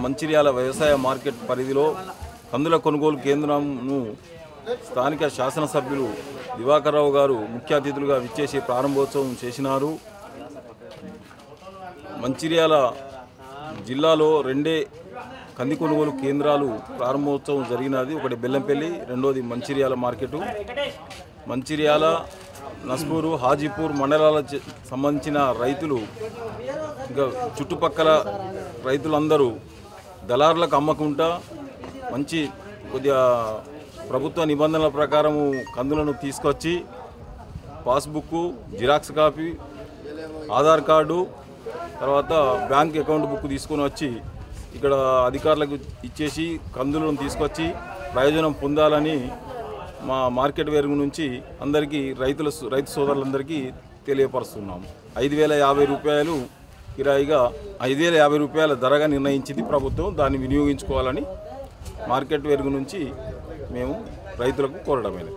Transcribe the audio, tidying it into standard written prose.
మంచిర్యాల వ్యవసాయ మార్కెట్ పరిధిలో కందుల కొనుగోలు కేంద్రంను స్థానిక శాసనసభ్యులు దివాకర్ రావు గారు ముఖ్య అతిథులుగా విచ్చేసి ప్రారంభోత్సవం చేసినారు. మంచిర్యాల జిల్లాలో రెండే కంది కొనుగోలు కేంద్రాలు ప్రారంభోత్సవం జరిగినది. ఒకటి బెల్లంపల్లి, రెండోది మంచిర్యాల మార్కెటు. మంచిర్యాల, నస్పూరు, హాజీపూర్ మండలాల సంబంధించిన రైతులు ఇంకా చుట్టుపక్కల రైతులందరూ దళారులకు అమ్మకుండా మంచి కొద్దిగా ప్రభుత్వ నిబంధనల ప్రకారము కందులను తీసుకొచ్చి passbook, xerox copy, Aadhaar card, తర్వాత బ్యాంక్ అకౌంట్ బుక్ తీసుకొని వచ్చి ఇక్కడ అధికారులకు ఇచ్చేసి కందులను తీసుకొచ్చి ప్రయోజనం పొందాలని మా మార్కెట్ వేరుగు నుంచి అందరికీ రైతు సోదరులందరికీ తెలియపరుస్తున్నాము. 5,050 రూపాయలు కిరాయిగా 5,050 రూపాయల ధరగా నిర్ణయించింది ప్రభుత్వం. దాన్ని వినియోగించుకోవాలని మార్కెట్ వేరుగు నుంచి మేము రైతులకు కోరడమైనది.